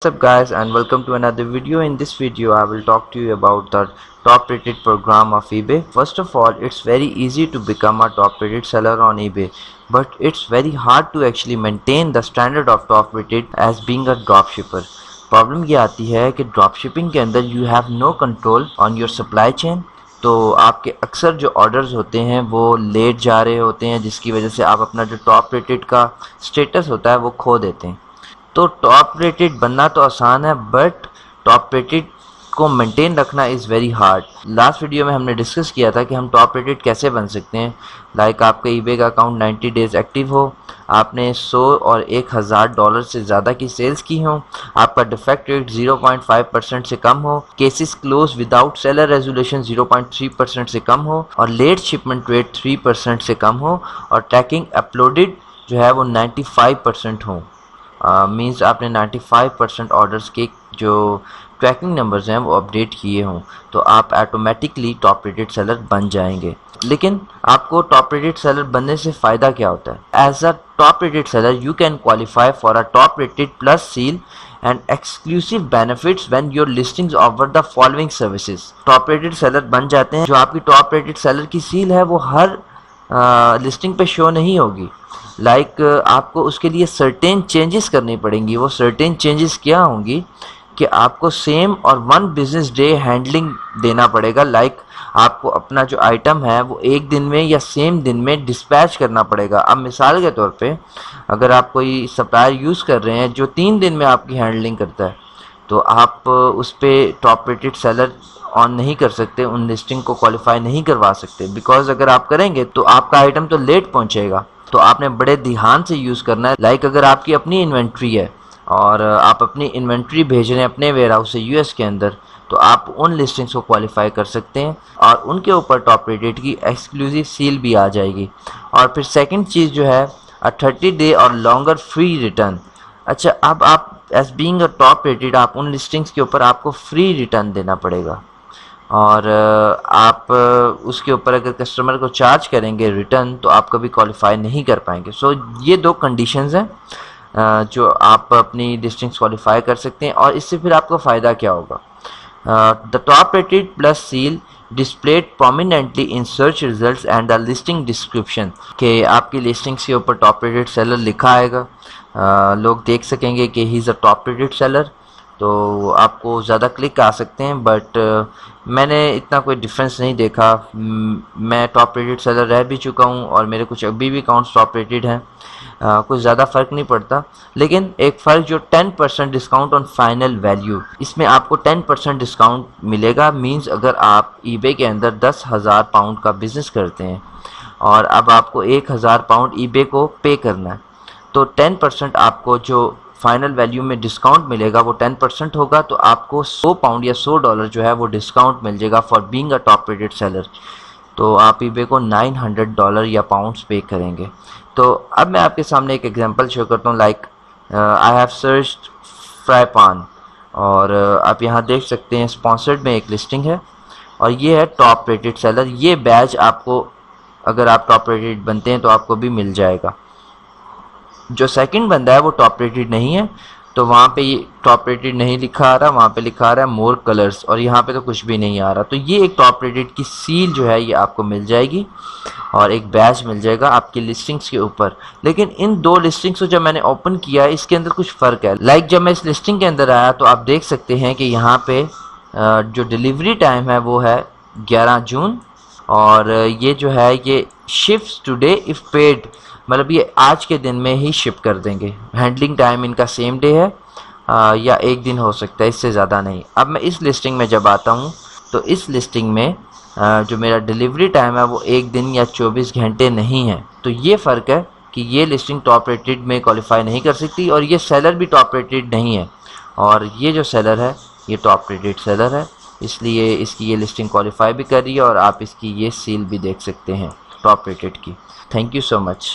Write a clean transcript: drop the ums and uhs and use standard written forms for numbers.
What's up guys, and welcome to another video. In this video I will talk to you about the top rated program of eBay. First of all, it's very easy to become a top rated seller on eBay, but it's very hard to actually maintain the standard of top rated as being a drop shipper. Problem ये आती है कि drop shipping के अंदर you have no control on your supply chain, तो आपके अक्सर जो ऑर्डर्स होते हैं वो लेट जा रहे होते हैं, जिसकी वजह से आप अपना जो टॉप रेटेड का स्टेटस होता है वो खो देते हैं। तो टॉप रेटेड बनना तो आसान है, बट टॉप रेटेड को मेंटेन रखना is very hard. Last video में हमने डिस्कस किया था कि हम टॉप रेटेड कैसे बन सकते हैं। लाइक आपका ईबे का अकाउंट 90 डेज़ एक्टिव हो, आपने 100 और 1000 डॉलर से ज़्यादा की सेल्स की हो, आपका डिफेक्ट रेट 0.5% से कम हो, cases close without seller resolution 0.3% से कम हो, और लेट शिपमेंट रेट 3% से कम हो, और ट्रैकिंग अपलोडेड जो है वो 95% हो। मींस आपने 95% ऑर्डर्स के जो ट्रैकिंग नंबर्स हैं वो अपडेट किए हों, तो आप ऑटोमेटिकली टॉप रेटेड सेलर बन जाएंगे। लेकिन आपको टॉप रेटेड सेलर बनने से फ़ायदा क्या होता है? As a top rated seller you can qualify for a top rated plus seal and exclusive benefits when your listings offer the following services. Top rated seller बन जाते हैं। जो आपकी टॉप रेटेड सेलर की सील है वो हर listing पे show नहीं होगी। लाइक आपको उसके लिए सर्टेन चेंजेस करनी पड़ेंगी। वो सर्टेन चेंजेस क्या होंगी कि आपको सेम और 1 बिजनेस डे हैंडलिंग देना पड़ेगा। लाइक आपको अपना जो आइटम है वो एक दिन में या सेम दिन में डिस्पैच करना पड़ेगा। अब मिसाल के तौर पे अगर आप कोई सप्लायर यूज़ कर रहे हैं जो 3 दिन में आपकी हैंडलिंग करता है, तो आप उस पर टॉप रेटेड सेलर ऑन नहीं कर सकते, उन लिस्टिंग को क्वालिफाई नहीं करवा सकते, बिकॉज अगर आप करेंगे तो आपका आइटम तो लेट पहुंचेगा। तो आपने बड़े ध्यान से यूज़ करना है। लाइक अगर आपकी अपनी इन्वेंट्री है और आप अपनी इन्वेंट्री भेज रहे हैं अपने वेयर हाउस से यूएस के अंदर, तो आप उन लिस्टिंग्स को क्वालिफाई कर सकते हैं और उनके ऊपर टॉप रेटेड की एक्सक्लूसिव सील भी आ जाएगी। और फिर सेकंड चीज़ जो है 30 डे और लॉन्गर फ्री रिटर्न। अच्छा, अब आप as being a top rated आप उन लिस्टिंग्स के ऊपर आपको फ्री रिटर्न देना पड़ेगा, और आप उसके ऊपर अगर कस्टमर को चार्ज करेंगे रिटर्न तो आप कभी क्वालिफाई नहीं कर पाएंगे। सो ये 2 कंडीशंस हैं जो आप अपनी लिस्टिंग्स क्वालिफाई कर सकते हैं। और इससे फिर आपको फ़ायदा क्या होगा? The top rated plus seal displayed prominently in search results and the listing description, कि आपकी लिस्टिंग्स के ऊपर टॉप रेटेड सेलर लिखा आएगा। लोग देख सकेंगे कि he is a top rated seller, तो आपको ज़्यादा क्लिक आ सकते हैं। बट मैंने इतना कोई डिफरेंस नहीं देखा। मैं टॉप रेटेड सेलर रह भी चुका हूँ और मेरे कुछ अभी भी अकाउंट्स टॉप रेटेड हैं। कुछ ज़्यादा फ़र्क नहीं पड़ता। लेकिन एक फ़र्क जो 10% डिस्काउंट ऑन फाइनल वैल्यू, इसमें आपको 10% डिस्काउंट मिलेगा। मींस अगर आप ईबे के अंदर 10,000 पाउंड का बिज़नेस करते हैं और अब आपको 1000 पाउंड ईबे को पे करना है, तो 10% आपको जो फाइनल वैल्यू में डिस्काउंट मिलेगा वो 10% होगा, तो आपको 100 पाउंड या 100 डॉलर जो है वो डिस्काउंट मिल जाएगा for being a top rated seller. तो आप ईबे को 900 डॉलर या पाउंड्स पे करेंगे। तो अब मैं आपके सामने एक एग्जांपल शो करता हूँ। Like I have searched fry पान, और आप यहाँ देख सकते हैं स्पॉन्सर्ड में एक लिस्टिंग है और ये है टॉप रेटेड सेलर। ये बैच आपको अगर आप टॉप रेटेड बनते हैं तो आपको भी मिल जाएगा। जो सेकंड बंदा है वो टॉप रेटेड नहीं है, तो वहाँ पे ये टॉप रेटेड नहीं लिखा आ रहा, वहाँ पे लिखा आ रहा है मोर कलर्स, और यहाँ पे तो कुछ भी नहीं आ रहा। तो ये एक टॉप रेटेड की सील जो है ये आपको मिल जाएगी और एक बैच मिल जाएगा आपकी लिस्टिंग्स के ऊपर। लेकिन इन 2 लिस्टिंग्स को जब मैंने ओपन किया इसके अंदर कुछ फ़र्क है। लाइक जब मैं इस लिस्टिंग के अंदर आया तो आप देख सकते हैं कि यहाँ पे जो डिलीवरी टाइम है वो है 11 जून, और ये जो है ये शिप्स टुडे इफ़ पेड, मतलब ये आज के दिन में ही शिप कर देंगे। हैंडलिंग टाइम इनका सेम डे है या एक दिन हो सकता है, इससे ज़्यादा नहीं। अब मैं इस लिस्टिंग में जब आता हूँ तो इस लिस्टिंग में जो मेरा डिलीवरी टाइम है वो 1 दिन या 24 घंटे नहीं है। तो ये फ़र्क है कि ये लिस्टिंग टॉप रेटेड में क्वालिफाई नहीं कर सकती, और ये सेलर भी टॉप रेटेड नहीं है, और ये जो सेलर है ये टॉप रेटेड सेलर है, इसलिए इसकी ये लिस्टिंग क्वालिफाई भी कर रही है और आप इसकी ये सील भी देख सकते हैं टॉप रेटेड की। Thank you so much.